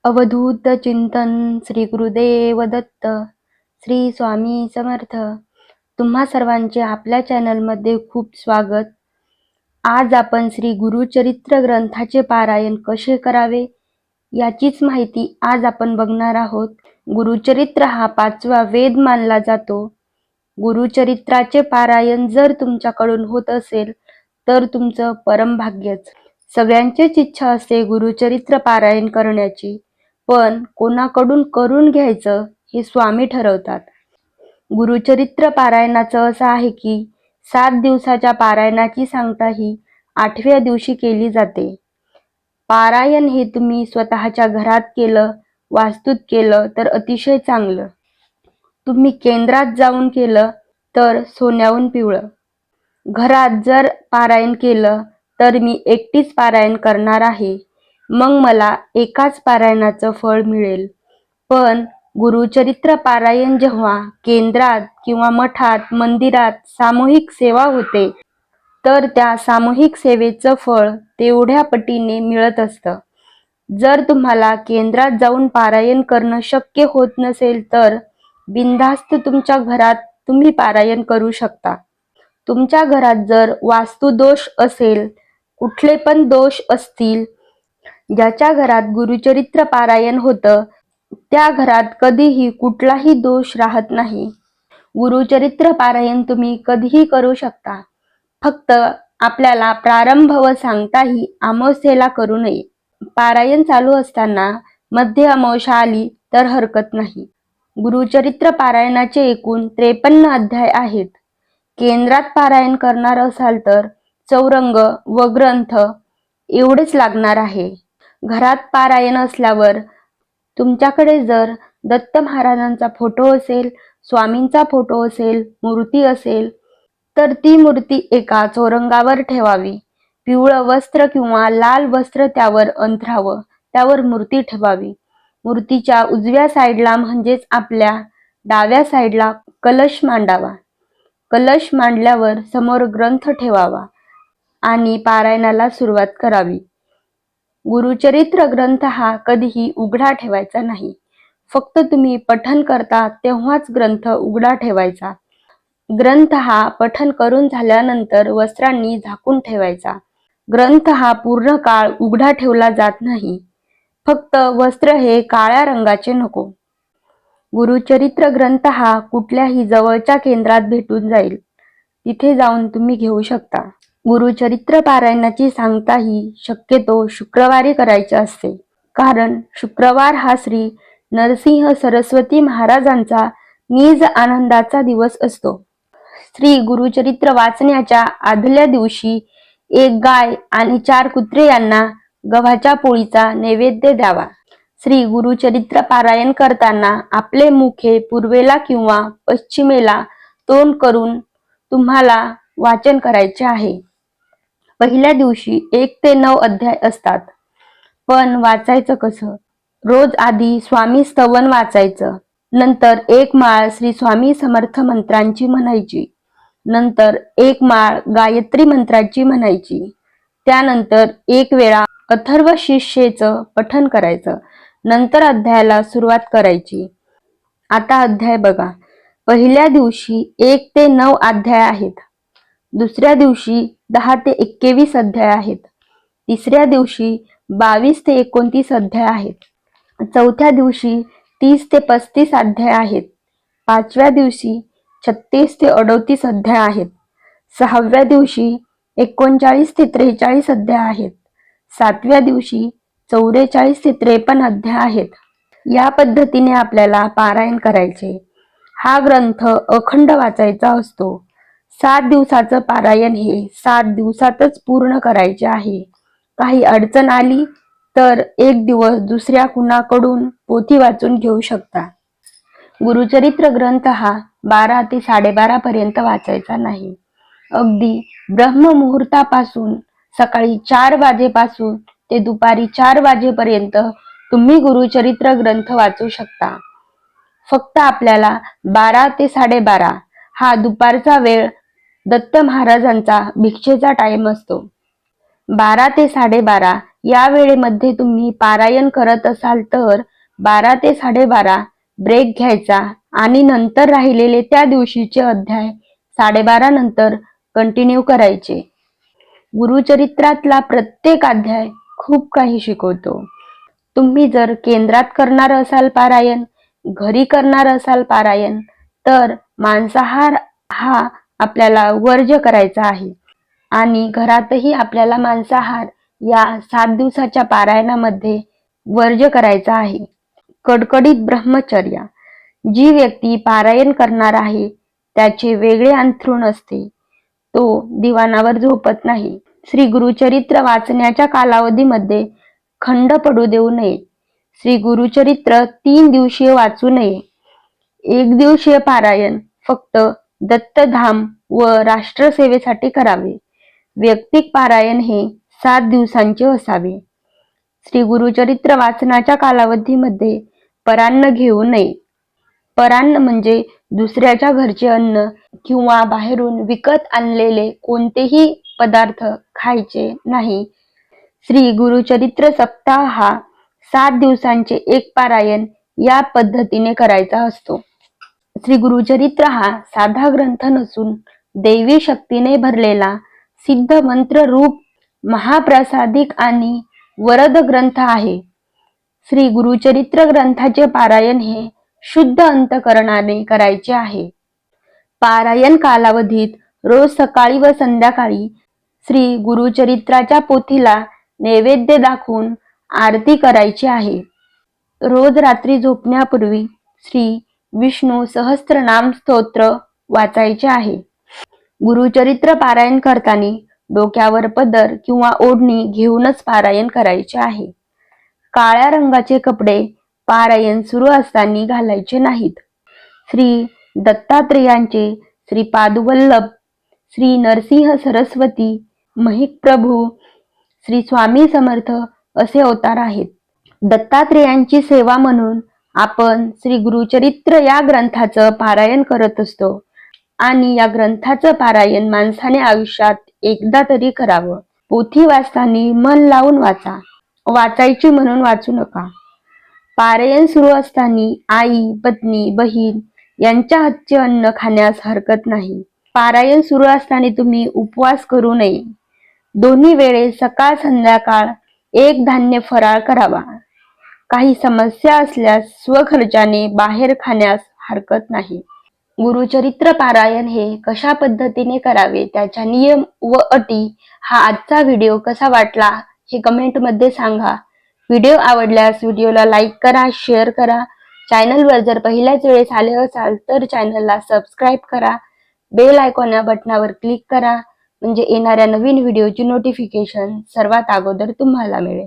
अवधूत चिंतन श्री गुरुदेव दत्त. श्री स्वामी समर्थ. तुम्हा सर्वांचे आपल्या चॅनलमध्ये खूप स्वागत. आज आपण श्री गुरुचरित्र ग्रंथाचे पारायण कसे करावे याचीच माहिती आज आपण बघणार आहोत. गुरुचरित्र हा 5वा वेद मानला जातो. गुरुचरित्राचे पारायण जर तुमच्याकडून होत असेल तर तुमचं परम भाग्यच. सगळ्यांचीच इच्छा असते गुरुचरित्र पारायण करण्याची, पण कोणाकडून करून घ्यायचं हे स्वामी ठरवतात. गुरुचरित्र पारायणाचं असं आहे की 7 दिवसाच्या पारायणाची सांगता ही 8व्या दिवशी केली जाते. पारायण हे तुम्ही स्वतःच्या घरात केलं, वास्तूत केलं तर अतिशय चांगलं. तुम्ही केंद्रात जाऊन केलं तर सोन्याहून पिवळं. घरात जर पारायण केलं तर मी एकटीच पारायण करणार आहे, मग मला एकाच पारायणाचं फळ मिळेल. पण गुरुचरित्र पारायण जेव्हा केंद्रात किंवा मठात, मंदिरात सामूहिक सेवा होते, तर त्या सामूहिक सेवेचं फळ तेवढ्या पटीने मिळत असतं. जर तुम्हाला केंद्रात जाऊन पारायण करणं शक्य होत नसेल तर बिनधास्त तुमच्या घरात तुम्ही पारायण करू शकता. तुमच्या घरात जर वास्तुदोष असेल, कुठले पण दोष असतील, ज्याच्या घरात गुरुचरित्र पारायण होतं त्या घरात कधीही कुठलाही दोष राहत नाही. गुरुचरित्र पारायण तुम्ही कधीही करू शकता. फक्त आपल्याला प्रारंभ व सांगताही अमावास्येला करू नये. पारायण चालू असताना मध्य अमावस्या आली तर हरकत नाही. गुरुचरित्र पारायणाचे एकूण 53 अध्याय आहेत. केंद्रात पारायण करणार असाल तर चौरंग व ग्रंथ एवढेच लागणार आहे. घरात पारायण असल्यावर तुमच्याकडे जर दत्त महाराजांचा फोटो असेल, स्वामींचा फोटो असेल, मूर्ती असेल तर ती मूर्ती एका चौरंगावर ठेवावी. पिवळं वस्त्र किंवा लाल वस्त्र त्यावर अंथरावं, त्यावर मूर्ती ठेवावी. मूर्तीच्या उजव्या साईडला म्हणजेच आपल्या डाव्या साईडला कलश मांडावा. कलश मांडल्यावर समोर ग्रंथ ठेवावा आणि पारायणाला सुरुवात करावी. गुरुचरित्र ग्रंथ हा कधीही उघडा ठेवायचा नाही. फक्त तुम्ही पठण करता तेव्हाच ग्रंथ उघडा ठेवायचा. ग्रंथ हा पठण करून झाल्यानंतर वस्त्रांनी झाकून ठेवायचा. ग्रंथ हा पूर्ण काळ उघडा ठेवला जात नाही. फक्त वस्त्र हे काळ्या रंगाचे नको. गुरुचरित्र ग्रंथ हा कुठल्याही जवळच्या केंद्रात भेटून जाईल, तिथे जाऊन तुम्ही घेऊ शकता. गुरुचरित्र पारायणाची सांगता ही शक्यतो शुक्रवारी करायची असते, कारण शुक्रवार हा श्री नरसिंह सरस्वती महाराजांचा निज आनंदाचा दिवस असतो. श्री गुरुचरित्र वाचण्याच्या आदल्या दिवशी एक गाय आणि 4 कुत्रे यांना गव्हाच्या पोळीचा नैवेद्य द्यावा. श्री गुरुचरित्र पारायण करताना आपले मुख हे पूर्वेला किंवा पश्चिमेला तोंड करून तुम्हाला वाचन करायचे आहे. पहिल्या दिवशी 1 ते 9 अध्याय असतात. पण वाचायचं कसं? रोज आधी स्वामी स्तवन वाचायचं, नंतर 1 माळ श्री स्वामी समर्थ मंत्रांची म्हणायची, नंतर 1 माळ गायत्री मंत्राची म्हणायची, त्यानंतर 1 वेळा अथर्व शीर्षेचं पठण करायचं, नंतर अध्यायाला सुरुवात करायची. आता अध्याय बघा. पहिल्या दिवशी 1 ते 9 अध्याय आहेत. दुसऱ्या दिवशी 10 ते 21 अध्याय आहेत. तिसऱ्या दिवशी 22 ते 29 अध्याय आहेत. चौथ्या दिवशी 30 ते 35 अध्याय आहेत. 5व्या दिवशी 36 ते 38 अध्याय आहेत. 6व्या दिवशी 39 ते 43 अध्याय आहेत. 7व्या दिवशी 44 ते 53 अध्याय आहेत. या पद्धतीने आपल्याला पारायण करायचे. हा ग्रंथ अखंड वाचायचा असतो. 7 दिवसाचं पारायण हे 7 दिवसातच पूर्ण करायचे आहे. काही अडचण आली तर 1 दिवस दुसऱ्या कुणाकडून पोथी वाचून घेऊ शकता. गुरुचरित्र ग्रंथ हा 12 ते 12:30 पर्यंत वाचायचा नाही. अगदी ब्रह्ममुहूर्तापासून सकाळी 4 वाजेपासून ते दुपारी 4 वाजेपर्यंत तुम्ही गुरुचरित्र ग्रंथ वाचू शकता. फक्त आपल्याला 12 ते 12:30 हा दुपारचा वेळ दत्त महाराजांचा भिक्षेचा टाइम असतो. 12 ते 12:30 या वेळेमध्ये तुम्ही पारायण करत असाल तर 12 ते 12:30 ब्रेक घ्यायचा आणि नंतर राहिलेले त्या दिवशीचे अध्याय 12:30 नंतर कंटिन्यू करायचे. गुरुचरित्रातला प्रत्येक अध्याय खूप काही शिकवतो. तुम्ही जर केंद्रात करणार असाल पारायण, घरी करणार असाल पारायण, तर मांसाहार हा आपल्याला वर्ज्य करायचा आहे आणि घरातही आपल्याला मांसाहार या 7 दिवसाच्या पारायणामध्ये वर्ज्य करायचा आहे. कडकडीत ब्रह्मचर्य. जी व्यक्ती पारायण करणार आहे त्याचे वेगळे अंथरूण असते. तो दिवाणावर झोपत नाही. श्री गुरुचरित्र वाचण्याच्या कालावधीमध्ये खंड पडू देऊ नये. श्री गुरुचरित्र 3 दिवसीय वाचू नये. 1 दिवसीय पारायण फक्त दत्तधाम व राष्ट्रसेवेसाठी करावे. वैयक्तिक पारायण हे 7 दिवसांचे असावे. श्री गुरुचरित्र वाचनाच्या कालावधीमध्ये परान्न घेऊ नये. परान्न म्हणजे दुसऱ्याच्या घरचे अन्न किंवा बाहेरून विकत आणलेले कोणतेही पदार्थ खायचे नाही. श्री गुरुचरित्र सप्ताह हा 7 दिवसांचे एक पारायण या पद्धतीने करायचा असतो. श्री गुरुचरित्र हा साधा ग्रंथ नसून दैवी शक्तीने भरलेला सिद्ध मंत्र रूप महाप्रसादिक आणि वरद ग्रंथ आहे. श्री गुरुचरित्र ग्रंथाचे पारायण हे शुद्ध अंतकरणाने करायचे आहे. पारायण कालावधीत रोज सकाळी व संध्याकाळी श्री गुरुचरित्राच्या पोथीला नैवेद्य दाखवून आरती करायची आहे. रोज रात्री झोपण्यापूर्वी श्री विष्णू सहस्त्रनाम स्तोत्र वाचायचे आहे. गुरुचरित्र पारायण करताना डोक्यावर पदर किंवा ओढणी घेऊनच पारायण करायचे आहे. काळ्या रंगाचे कपडे पारायण सुरू असताना घालायचे नाहीत. श्री दत्तात्रेयांचे श्रीपादवल्लभ, श्री नरसिंह सरस्वती, महिक प्रभू, श्री स्वामी समर्थ असे अवतार आहेत. दत्तात्रेयांची सेवा म्हणून आपण श्री गुरुचरित्र या ग्रंथाचं पारायण करत असतो आणि या ग्रंथाचं पारायण माणसाने आयुष्यात एकदा तरी करावं. पोथी वाचताना मन लावून वाचा. वाचायची म्हणून वाचू नका. पारायण सुरू असताना आई, पत्नी, बहीण यांच्या हातचे अन्न खाण्यास हरकत नाही. पारायण सुरू असताना तुम्ही उपवास करू नये. दोन्ही वेळेस सकाळ संध्याकाळ एक धान्य फराळ करावा. काही समस्या असल्यास स्वखर्चाने बाहेर खाण्यास हरकत नाही. गुरुचरित्र पारायण हे कशा पद्धतीने करावे त्याच्या नियम व अटी हा आजचा व्हिडिओ कसा वाटला हे कमेंटमध्ये सांगा. व्हिडिओ आवडल्यास व्हिडिओला लाईक करा, शेअर करा. चॅनलवर जर पहिल्याच वेळेस आले असाल तर चॅनलला सबस्क्राईब करा. बेल आयकॉन या बटनावर क्लिक करा म्हणजे येणाऱ्या नवीन व्हिडिओची नोटिफिकेशन सर्वात अगोदर तुम्हाला मिळेल.